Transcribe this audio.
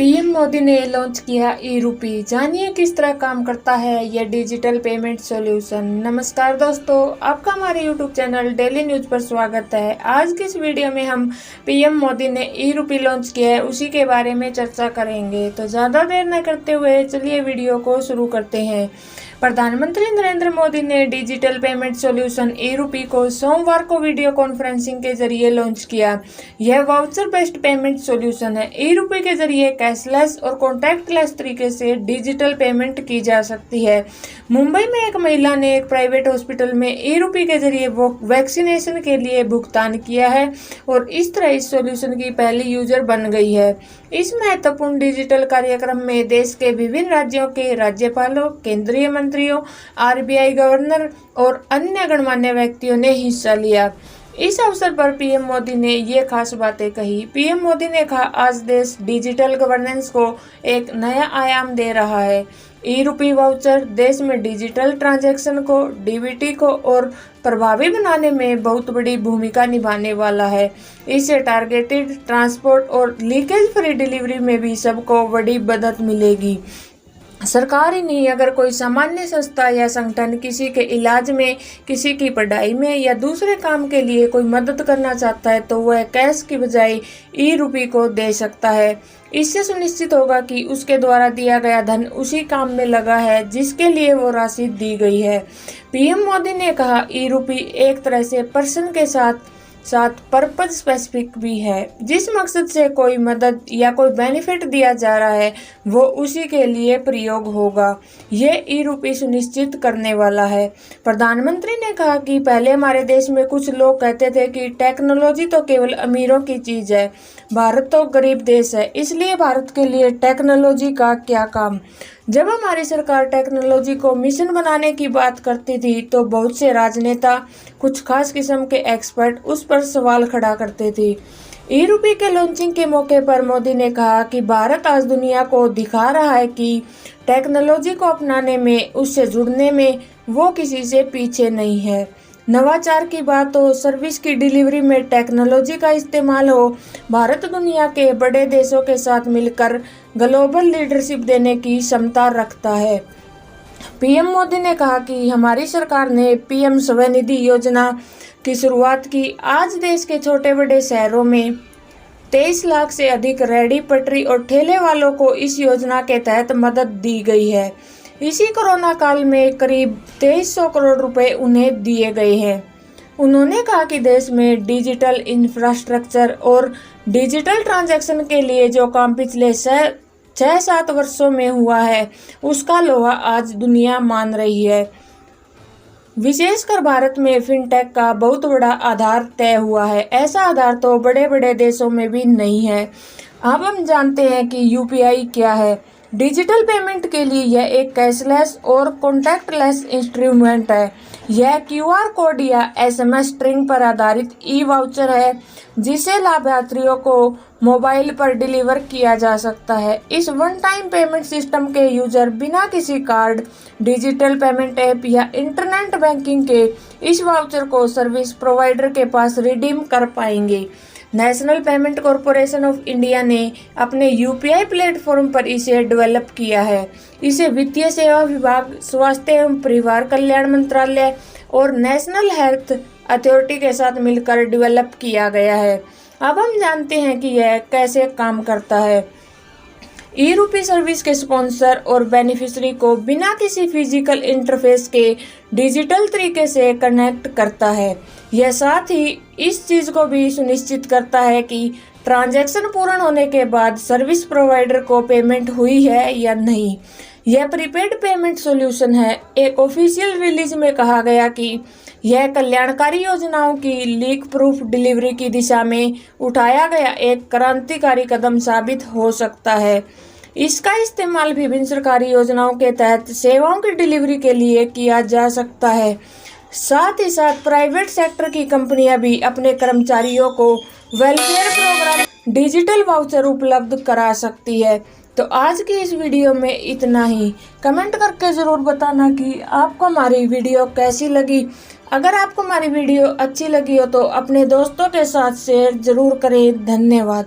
PM Modi ने launch किया e-rupee. जानिए किस तरह काम करता है यह डिजिटल पेमेंट सॉल्यूशन। नमस्कार दोस्तों, आपका हमारे यूट्यूब चैनल डेली न्यूज पर स्वागत है। आज की इस वीडियो में हम पीएम मोदी ने ई-रूपी लॉन्च किया है उसी के बारे में चर्चा करेंगे। तो ज़्यादा देर न करते हुए चलिए वीडियो को शुरू करते हैं। प्रधानमंत्री नरेंद्र मोदी ने डिजिटल पेमेंट सॉल्यूशन ई-रूपी को सोमवार को वीडियो कॉन्फ्रेंसिंग के जरिए लॉन्च किया। यह वाउचर बेस्ड पेमेंट सॉल्यूशन है। ई-रूपी के जरिए कैशलेस और कॉन्टैक्टलेस तरीके से डिजिटल पेमेंट की जा सकती है। मुंबई में एक महिला ने एक प्राइवेट हॉस्पिटल में ई-रूपी के जरिए वैक्सीनेशन के लिए भुगतान किया है और इस तरह इस सॉल्यूशन की पहली यूजर बन गई है। इस महत्वपूर्ण डिजिटल कार्यक्रम में देश के विभिन्न राज्यों के राज्यपालों, केंद्रीय मंत्रियों, आरबीआई गवर्नर और अन्य गणमान्य व्यक्तियों ने हिस्सा लिया। इस अवसर पर पीएम मोदी ने ये खास बातें कही। पीएम मोदी ने कहा, आज देश डिजिटल गवर्नेंस को एक नया आयाम दे रहा है। ई-रूपी वाउचर देश में डिजिटल ट्रांजैक्शन को, डीबीटी को और प्रभावी बनाने में बहुत बड़ी भूमिका निभाने वाला है। इससे टारगेटेड ट्रांसपोर्ट और लीकेज फ्री डिलीवरी में भी सबको बड़ी मदद मिलेगी। सरकार ही नहीं, अगर कोई सामान्य संस्था या संगठन किसी के इलाज में, किसी की पढ़ाई में या दूसरे काम के लिए कोई मदद करना चाहता है तो वह कैश की बजाय ई-रूपी को दे सकता है। इससे सुनिश्चित होगा कि उसके द्वारा दिया गया धन उसी काम में लगा है जिसके लिए वो राशि दी गई है। पीएम मोदी ने कहा, ई-रूपी एक तरह से पर्सन के साथ पर्पज स्पेसिफिक भी है। जिस मकसद से कोई मदद या कोई बेनिफिट दिया जा रहा है वो उसी के लिए प्रयोग होगा। ये ई-रूपी सुनिश्चित करने वाला है। प्रधानमंत्री ने कहा कि पहले हमारे देश में कुछ लोग कहते थे कि टेक्नोलॉजी तो केवल अमीरों की चीज है, भारत तो गरीब देश है, इसलिए भारत के लिए टेक्नोलॉजी का क्या काम। जब हमारी सरकार टेक्नोलॉजी को मिशन बनाने की बात करती थी तो बहुत से राजनेता, कुछ खास किस्म के एक्सपर्ट उस पर सवाल खड़ा करते थे। ई-रूपी के लॉन्चिंग के मौके पर मोदी ने कहा कि भारत आज दुनिया को दिखा रहा है कि टेक्नोलॉजी को अपनाने में, उससे जुड़ने में वो किसी से पीछे नहीं है। नवाचार की बात हो, सर्विस की डिलीवरी में टेक्नोलॉजी का इस्तेमाल हो, भारत दुनिया के बड़े देशों के साथ मिलकर ग्लोबल लीडरशिप देने की क्षमता रखता है। पीएम मोदी ने कहा कि हमारी सरकार ने पीएम स्वनिधि योजना की शुरुआत की। आज देश के छोटे बड़े शहरों में 23 लाख से अधिक रेहड़ी पटरी और ठेले वालों को इस योजना के तहत मदद दी गई है। इसी कोरोना काल में करीब 2300 करोड़ रुपए उन्हें दिए गए हैं। उन्होंने कहा कि देश में डिजिटल इंफ्रास्ट्रक्चर और डिजिटल ट्रांजैक्शन के लिए जो काम पिछले 6-7 वर्षों में हुआ है उसका लोहा आज दुनिया मान रही है। विशेषकर भारत में फिनटेक का बहुत बड़ा आधार तय हुआ है। ऐसा आधार तो बड़े बड़े देशों में भी नहीं है। अब हम जानते हैं कि यूपीआई क्या है। डिजिटल पेमेंट के लिए यह एक कैशलेस और कॉन्टैक्टलेस इंस्ट्रूमेंट है। यह क्यूआर कोड या एसएमएस स्ट्रिंग पर आधारित ई वाउचर है जिसे लाभार्थियों को मोबाइल पर डिलीवर किया जा सकता है। इस वन टाइम पेमेंट सिस्टम के यूजर बिना किसी कार्ड, डिजिटल पेमेंट ऐप या इंटरनेट बैंकिंग के इस वाउचर को सर्विस प्रोवाइडर के पास रिडीम कर पाएंगे। National payment corporation of India ने अपने यूपीआई प्लेटफॉर्म पर इसे डेवलप किया है। इसे वित्तीय सेवा विभाग, स्वास्थ्य एवं परिवार कल्याण मंत्रालय और नेशनल हेल्थ अथॉरिटी के साथ मिलकर डेवलप किया गया है। अब हम जानते हैं कि यह कैसे काम करता है। ई-रूपी सर्विस के स्पॉन्सर और बेनिफिशियरी को बिना किसी फिजिकल इंटरफेस के डिजिटल तरीके से कनेक्ट करता है। यह साथ ही इस चीज को भी सुनिश्चित करता है कि ट्रांजैक्शन पूर्ण होने के बाद सर्विस प्रोवाइडर को पेमेंट हुई है या नहीं। यह प्रीपेड पेमेंट सॉल्यूशन है। एक ऑफिशियल रिलीज में कहा गया कि यह कल्याणकारी योजनाओं की लीक प्रूफ डिलीवरी की दिशा में उठाया गया एक क्रांतिकारी कदम साबित हो सकता है। इसका इस्तेमाल विभिन्न सरकारी योजनाओं के तहत सेवाओं की डिलीवरी के लिए किया जा सकता है। साथ ही साथ प्राइवेट सेक्टर की कंपनियां भी अपने कर्मचारियों को वेलफेयर प्रोग्राम डिजिटल वाउचर उपलब्ध करा सकती है। तो आज की इस वीडियो में इतना ही। कमेंट करके ज़रूर बताना कि आपको हमारी वीडियो कैसी लगी। अगर आपको हमारी वीडियो अच्छी लगी हो तो अपने दोस्तों के साथ शेयर ज़रूर करें। धन्यवाद।